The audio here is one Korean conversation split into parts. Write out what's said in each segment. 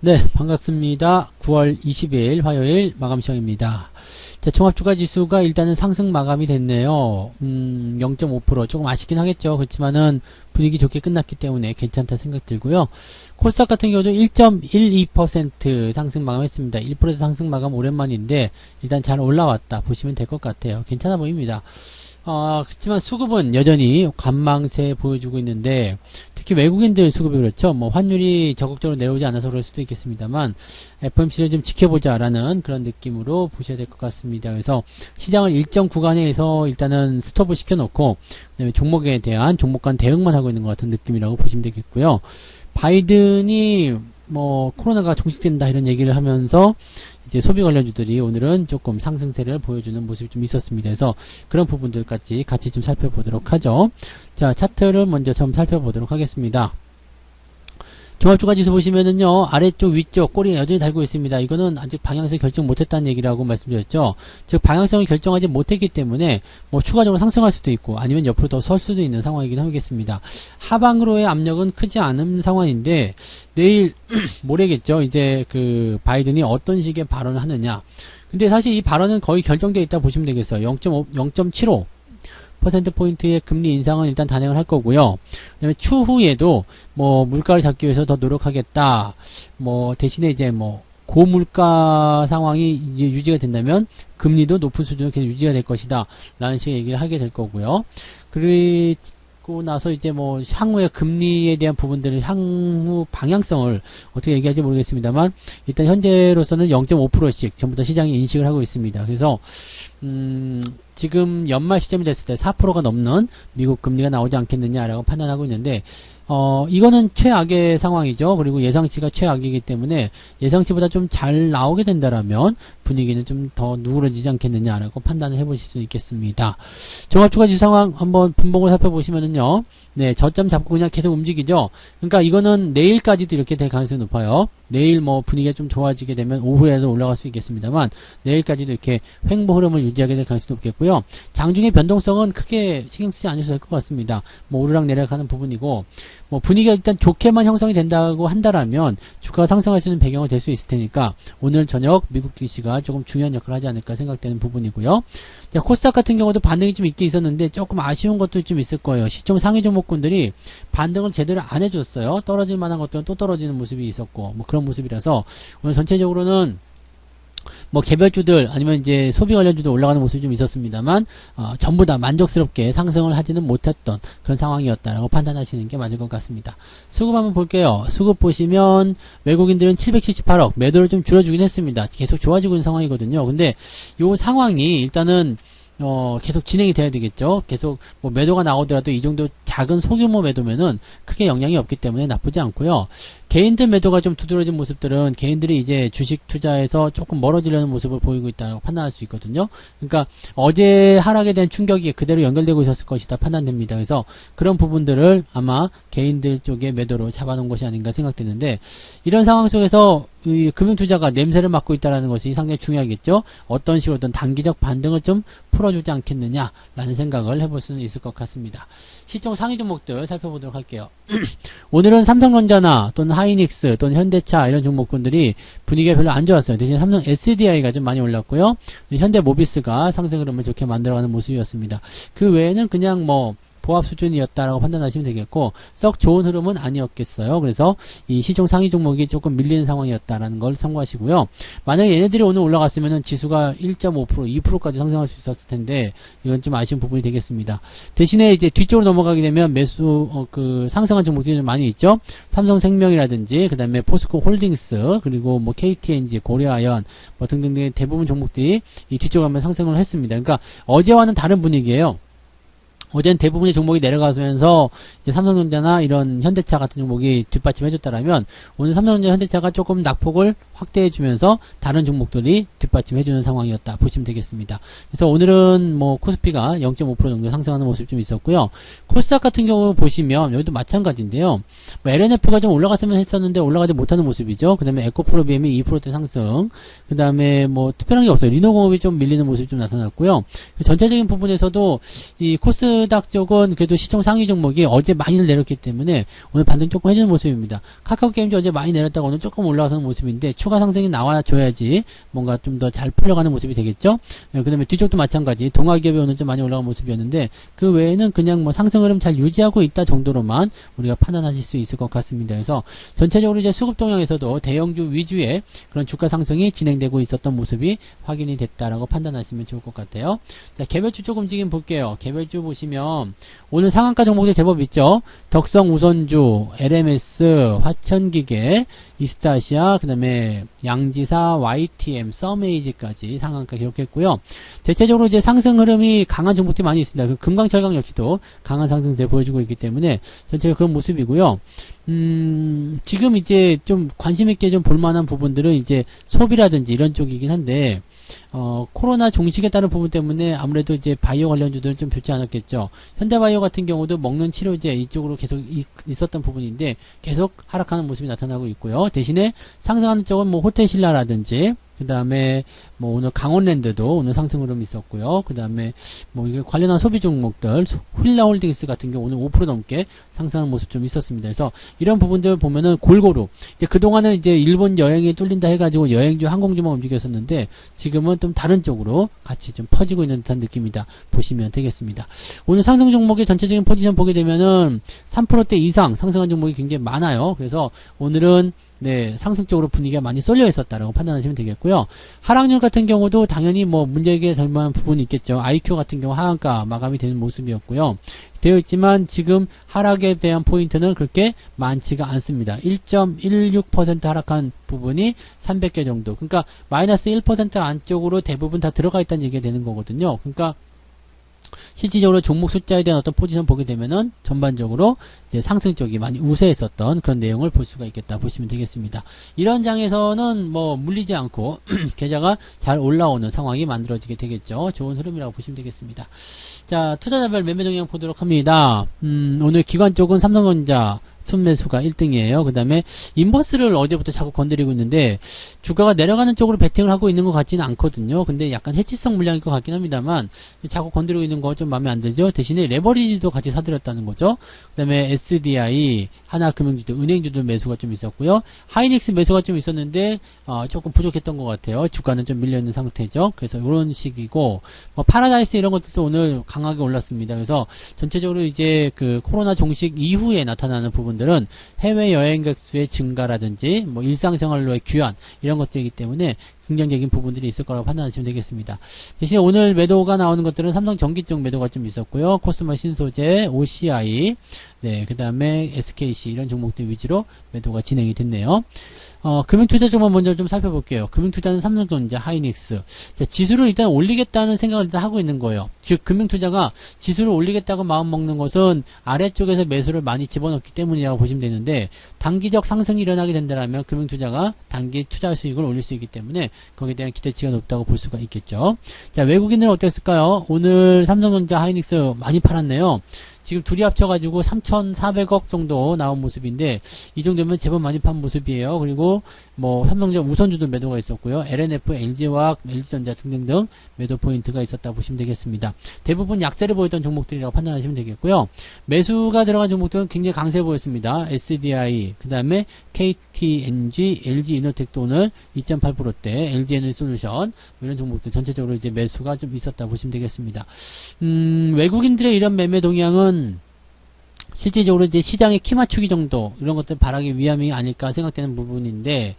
네, 반갑습니다. 9월 20일 화요일 마감 시간입니다. 자, 종합주가지수가 일단은 상승 마감이 됐네요. 0.5% 조금 아쉽긴 하겠죠. 그렇지만은 분위기 좋게 끝났기 때문에 괜찮다 생각 들고요. 코스닥 같은 경우도 1.12% 상승 마감했습니다. 1% 상승 마감 오랜만인데 일단 잘 올라왔다 보시면 될 것 같아요. 괜찮아 보입니다. 그렇지만 수급은 여전히 관망세 보여주고 있는데 특히 외국인들 수급이 그렇죠. 뭐 환율이 적극적으로 내려오지 않아서 그럴 수도 있겠습니다만 FOMC를 좀 지켜보자라는 그런 느낌으로 보셔야 될 것 같습니다. 그래서 시장을 일정 구간에서 일단은 스톱을 시켜놓고 그다음에 종목에 대한 종목 간 대응만 하고 있는 것 같은 느낌이라고 보시면 되겠고요. 바이든이 뭐 코로나가 종식된다 이런 얘기를 하면서 이제 소비 관련주들이 오늘은 조금 상승세를 보여주는 모습이 좀 있었습니다. 그래서 그런 부분들까지 같이 좀 살펴보도록 하죠. 자, 차트를 먼저 좀 살펴보도록 하겠습니다. 종합주가지수 보시면은요, 아래쪽 위쪽 꼬리에 여전히 달고 있습니다. 이거는 아직 방향성 결정 못했다는 얘기라고 말씀드렸죠. 즉 방향성을 결정하지 못했기 때문에 뭐 추가적으로 상승할 수도 있고 아니면 옆으로 더 설 수도 있는 상황이긴 하겠습니다. 하방으로의 압력은 크지 않은 상황인데 내일 모레겠죠. 이제 그 바이든이 어떤 식의 발언을 하느냐. 근데 사실 이 발언은 거의 결정되어 있다 보시면 되겠어요. 0.75%포인트의 금리 인상은 일단 단행을 할 거고요. 그 다음에 추후에도 뭐 물가를 잡기 위해서 더 노력하겠다. 뭐 대신에 이제 뭐 고물가 상황이 이제 유지가 된다면 금리도 높은 수준으로 계속 유지가 될 것이다. 라는 식의 얘기를 하게 될 거고요. 그리고 나서 이제 뭐 향후의 금리에 대한 부분들을 향후 방향성을 어떻게 얘기할지 모르겠습니다만 일단 현재로서는 0.5%씩 전부 다 시장이 인식을 하고 있습니다. 그래서 지금 연말 시점이 됐을 때 4%가 넘는 미국 금리가 나오지 않겠느냐라고 판단하고 있는데 이거는 최악의 상황이죠. 그리고 예상치가 최악이기 때문에 예상치보다 좀 잘 나오게 된다라면 분위기는 좀 더 누그러지지 않겠느냐라고 판단을 해보실 수 있겠습니다. 종합주가지수 상황 한번 분봉을 살펴보시면은요. 네, 저점 잡고 그냥 계속 움직이죠. 그러니까 이거는 내일까지도 이렇게 될 가능성이 높아요. 내일 뭐 분위기가 좀 좋아지게 되면 오후에도 올라갈 수 있겠습니다만 내일까지도 이렇게 횡보 흐름을 유지하게 될 가능성이 높겠고요. 장중의 변동성은 크게 신경 쓰지 않으셔도 될 것 같습니다. 뭐 오르락 내리락 하는 부분이고 뭐 분위기가 일단 좋게만 형성이 된다고 한다라면 주가가 상승할 수 있는 배경이 될 수 있을 테니까 오늘 저녁 미국 증시가 조금 중요한 역할을 하지 않을까 생각되는 부분이고요. 자, 코스닥 같은 경우도 반등이 좀 있긴 있었는데 조금 아쉬운 것도 좀 있을 거예요. 시총 상위 종목군들이 반등을 제대로 안 해줬어요. 떨어질 만한 것들은 또 떨어지는 모습이 있었고 뭐 그런 모습이라서 오늘 전체적으로는 뭐 개별주들 아니면 이제 소비 관련주도 올라가는 모습이 좀 있었습니다만 전부 다 만족스럽게 상승을 하지는 못했던 그런 상황이었다라고 판단하시는 게 맞을 것 같습니다. 수급 한번 볼게요. 수급 보시면 외국인들은 778억 매도를 좀 줄여주긴 했습니다. 계속 좋아지고 있는 상황이거든요. 근데 요 상황이 일단은 계속 진행이 돼야 되겠죠. 계속 뭐 매도가 나오더라도 이 정도 작은 소규모 매도면은 크게 영향이 없기 때문에 나쁘지 않고요. 개인들 매도가 좀 두드러진 모습들은 개인들이 이제 주식 투자에서 조금 멀어지려는 모습을 보이고 있다고 판단할 수 있거든요. 그러니까 어제 하락에 대한 충격이 그대로 연결되고 있었을 것이다 판단됩니다. 그래서 그런 부분들을 아마 개인들 쪽에 매도로 잡아놓은 것이 아닌가 생각되는데 이런 상황 속에서 이 금융투자가 냄새를 맡고 있다는 것이 상당히 중요하겠죠. 어떤 식으로든 단기적 반등을 좀 풀어주지 않겠느냐라는 생각을 해볼 수는 있을 것 같습니다. 시총 상위 종목들 살펴보도록 할게요. 오늘은 삼성전자나 또는 하이닉스 또는 현대차 이런 종목군들이 분위기가 별로 안 좋았어요. 대신 삼성 SDI가 좀 많이 올랐고요. 현대모비스가 상승 흐름을 좋게 만들어가는 모습이었습니다. 그 외에는 그냥 뭐 보합 수준이었다라고 판단하시면 되겠고 썩 좋은 흐름은 아니었겠어요. 그래서 이 시총 상위 종목이 조금 밀리는 상황이었다라는 걸 참고하시고요. 만약에 얘네들이 오늘 올라갔으면은 지수가 1.5% 2%까지 상승할 수 있었을 텐데 이건 좀 아쉬운 부분이 되겠습니다. 대신에 이제 뒤쪽으로 넘어가게 되면 매수 그 상승한 종목들이 좀 많이 있죠. 삼성생명이라든지 그다음에 포스코 홀딩스 그리고 뭐 KTNG 고려아연 뭐 등등등 대부분 종목들이 이 뒤쪽으로 가면 상승을 했습니다. 그러니까 어제와는 다른 분위기예요. 어제는 대부분의 종목이 내려가면서 이제 삼성전자나 이런 현대차 같은 종목이 뒷받침해줬다라면 오늘 삼성전자 현대차가 조금 낙폭을 확대해주면서 다른 종목들이 뒷받침해주는 상황이었다 보시면 되겠습니다. 그래서 오늘은 뭐 코스피가 0.5% 정도 상승하는 모습이 좀 있었고요. 코스닥 같은 경우 보시면 여기도 마찬가지인데요. 뭐 LNF가 좀 올라갔으면 했었는데 올라가지 못하는 모습이죠. 그 다음에 에코프로비엠이 2%대 상승, 그 다음에 뭐 특별한 게 없어요. 리노공업이 좀 밀리는 모습이 좀 나타났고요. 전체적인 부분에서도 이 코스닥 쪽은 그래도 시총 상위 종목이 어제 많이 내렸기 때문에 오늘 반등 조금 해주는 모습입니다. 카카오게임도 어제 많이 내렸다가 오늘 조금 올라가는 모습인데 추가 상승이 나와줘야지 뭔가 좀 더 잘 풀려가는 모습이 되겠죠. 그 다음에 뒤쪽도 마찬가지 동아기업이 오늘 좀 많이 올라간 모습이었는데 그 외에는 그냥 뭐 상승 흐름 잘 유지하고 있다 정도로만 우리가 판단하실 수 있을 것 같습니다. 그래서 전체적으로 이제 수급 동향에서도 대형주 위주의 그런 주가 상승이 진행되고 있었던 모습이 확인이 됐다라고 판단하시면 좋을 것 같아요. 자, 개별주 쪽 움직임 볼게요. 개별주 보시면 오늘 상한가 종목들 제법 있죠. 덕성 우선주, LMS, 화천기계, 이스타시아, 그 다음에 양지사, YTM, 썸에이지까지 상한가 기록했고요. 대체적으로 이제 상승 흐름이 강한 종목들이 많이 있습니다. 그 금강철강 역시도 강한 상승세 보여주고 있기 때문에 전체가 그런 모습이고요. 지금 이제 좀 관심있게 좀 볼만한 부분들은 이제 소비라든지 이런 쪽이긴 한데, 코로나 종식에 따른 부분 때문에 아무래도 이제 바이오 관련주들은 좀 좋지 않았겠죠. 현대바이오 같은 경우도 먹는 치료제 이쪽으로 계속 있었던 부분인데 계속 하락하는 모습이 나타나고 있고요. 대신에 상승하는 쪽은 뭐 호텔신라라든지 그 다음에 뭐 오늘 강원랜드도 오늘 상승 흐름이 있었고요. 그 다음에 뭐 이게 관련한 소비 종목들 휠라홀딩스 같은 경우 오늘 5% 넘게 상승하는 모습 좀 있었습니다. 그래서 이런 부분들 보면은 골고루 이제 그동안은 이제 일본 여행이 뚫린다 해가지고 여행주 항공주만 움직였었는데 지금은 좀 다른 쪽으로 같이 좀 퍼지고 있는 듯한 느낌이다 보시면 되겠습니다. 오늘 상승 종목의 전체적인 포지션 보게 되면은 3%대 이상 상승한 종목이 굉장히 많아요. 그래서 오늘은 네, 상승적으로 분위기가 많이 쏠려 있었다라고 판단하시면 되겠고요. 하락률 같은 경우도 당연히 뭐 문제게 될 만한 부분이 있겠죠. IQ 같은 경우 하한가 마감이 되는 모습이었고요. 되어 있지만 지금 하락에 대한 포인트는 그렇게 많지가 않습니다. 1.16% 하락한 부분이 300개 정도. 그러니까 마이너스 1% 안쪽으로 대부분 다 들어가 있다는 얘기가 되는 거거든요. 그러니까 실질적으로 종목 숫자에 대한 어떤 포지션 보게 되면은 전반적으로 이제 상승 쪽이 많이 우세했었던 그런 내용을 볼 수가 있겠다 보시면 되겠습니다. 이런 장에서는 뭐 물리지 않고 계좌가 잘 올라오는 상황이 만들어지게 되겠죠. 좋은 흐름이라고 보시면 되겠습니다. 자, 투자자별 매매 동향 보도록 합니다. 오늘 기관 쪽은 삼성전자 순매수가 1등이에요. 그 다음에 인버스를 어제부터 자꾸 건드리고 있는데 주가가 내려가는 쪽으로 베팅을 하고 있는 것 같지는 않거든요. 근데 약간 해치성 물량일 것 같긴 합니다만 자꾸 건드리고 있는 거 좀 마음에 안 들죠. 대신에 레버리지도 같이 사들였다는 거죠. 그 다음에 SDI, 하나금융주도, 은행주도 매수가 좀 있었고요. 하이닉스 매수가 좀 있었는데 조금 부족했던 것 같아요. 주가는 좀 밀려있는 상태죠. 그래서 이런 식이고 뭐 파라다이스 이런 것들도 오늘 강하게 올랐습니다. 그래서 전체적으로 이제 그 코로나 종식 이후에 나타나는 부분들은 해외 여행객 수의 증가라든지 뭐 일상생활로의 귀환 이런 것들이기 때문에 긍정적인 부분들이 있을 거라고 판단하시면 되겠습니다. 대신에 오늘 매도가 나오는 것들은 삼성전기 쪽 매도가 좀 있었고요. 코스모 신소재, OCI, 네, 그 다음에 SKC 이런 종목들 위주로 매도가 진행이 됐네요. 금융투자 쪽만 먼저 좀 살펴볼게요. 금융투자는 삼성전자, 하이닉스. 자, 지수를 일단 올리겠다는 생각을 일단 하고 있는 거예요. 즉, 금융투자가 지수를 올리겠다고 마음먹는 것은 아래쪽에서 매수를 많이 집어넣기 때문이라고 보시면 되는데, 단기적 상승이 일어나게 된다면 금융투자가 단기 투자 수익을 올릴 수 있기 때문에 거기에 대한 기대치가 높다고 볼 수가 있겠죠. 자, 외국인들은 어땠을까요? 오늘 삼성전자, 하이닉스 많이 팔았네요. 지금 둘이 합쳐가지고 3,400억 정도 나온 모습인데 이 정도면 제법 많이 판 모습이에요. 그리고 뭐 삼성전자 우선주도 매도가 있었고요. LNF, LG화학, LG전자 등등등 매도 포인트가 있었다 보시면 되겠습니다. 대부분 약세를 보였던 종목들이라고 판단하시면 되겠고요. 매수가 들어간 종목들은 굉장히 강세 보였습니다. SDI, 그 다음에 KTNG, LG이노텍도 오늘 2.8%대, LG에너지솔루션 이런 종목들 전체적으로 이제 매수가 좀 있었다 보시면 되겠습니다. 외국인들의 이런 매매 동향은 실질적으로 이제 시장의 키 맞추기 정도 이런 것들 바라기 위함이 아닐까 생각되는 부분인데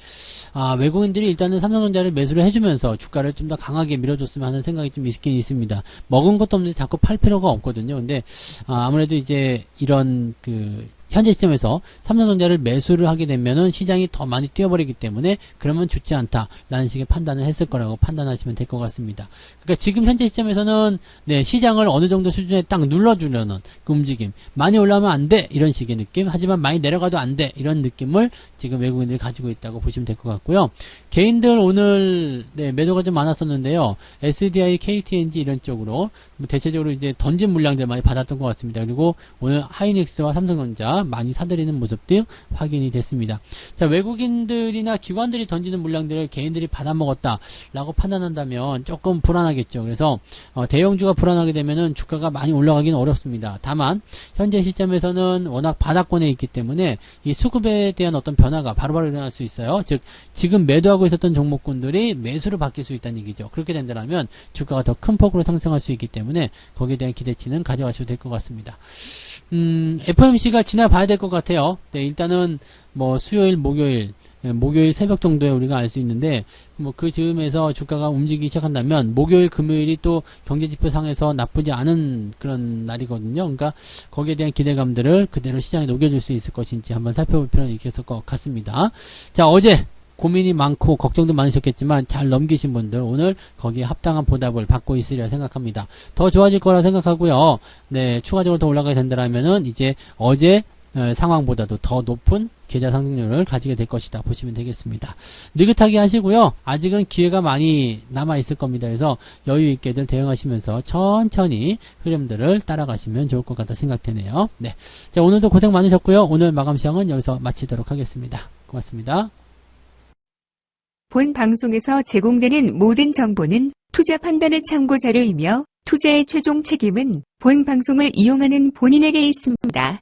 외국인들이 일단은 삼성전자를 매수를 해주면서 주가를 좀 더 강하게 밀어줬으면 하는 생각이 좀 있긴 있습니다. 먹은 것도 없는데 자꾸 팔 필요가 없거든요. 근데 아무래도 이제 이런 그 현재 시점에서 삼성전자를 매수를 하게 되면은 시장이 더 많이 뛰어버리기 때문에 그러면 좋지 않다라는 식의 판단을 했을 거라고 판단하시면 될 것 같습니다. 그러니까 지금 현재 시점에서는 네, 시장을 어느 정도 수준에 딱 눌러주려는 그 움직임, 많이 올라오면 안 돼 이런 식의 느낌, 하지만 많이 내려가도 안 돼 이런 느낌을 지금 외국인들이 가지고 있다고 보시면 될 것 같고요. 개인들 오늘 네, 매도가 좀 많았었는데요. SDI, KTNG 이런 쪽으로 대체적으로 이제 던진 물량들 많이 받았던 것 같습니다. 그리고 오늘 하이닉스와 삼성전자 많이 사들이는 모습도 확인이 됐습니다. 자, 외국인들이나 기관들이 던지는 물량들을 개인들이 받아먹었다라고 판단한다면 조금 불안하겠죠. 그래서 대형주가 불안하게 되면은 주가가 많이 올라가기는 어렵습니다. 다만 현재 시점에서는 워낙 바닥권에 있기 때문에 이 수급에 대한 어떤 변화가 바로바로 일어날 수 있어요. 즉 지금 매도하고 있었던 종목군들이 매수로 바뀔 수 있다는 얘기죠. 그렇게 된다면 주가가 더 큰 폭으로 상승할 수 있기 때문에 거기에 대한 기대치는 가져가셔도 될 것 같습니다. FOMC가 지나봐야 될 것 같아요. 네, 일단은 뭐 수요일, 목요일 새벽 정도에 우리가 알 수 있는데 뭐 그 즈음에서 주가가 움직이기 시작한다면 목요일, 금요일이 또 경제지표상에서 나쁘지 않은 그런 날이거든요. 그러니까 거기에 대한 기대감들을 그대로 시장에 녹여줄 수 있을 것인지 한번 살펴볼 필요는 있을 것 같습니다. 자, 어제 고민이 많고 걱정도 많으셨겠지만 잘 넘기신 분들 오늘 거기에 합당한 보답을 받고 있으리라 생각합니다. 더 좋아질 거라 생각하고요. 네, 추가적으로 더 올라가게 된다면은 이제 어제 상황보다도 더 높은 계좌 상승률을 가지게 될 것이다 보시면 되겠습니다. 느긋하게 하시고요. 아직은 기회가 많이 남아 있을 겁니다. 그래서 여유 있게들 대응하시면서 천천히 흐름들을 따라가시면 좋을 것 같다 생각되네요. 네, 자, 오늘도 고생 많으셨고요. 오늘 마감 시황은 여기서 마치도록 하겠습니다. 고맙습니다. 본 방송에서 제공되는 모든 정보는 투자 판단의 참고 자료이며 투자의 최종 책임은 본 방송을 이용하는 본인에게 있습니다.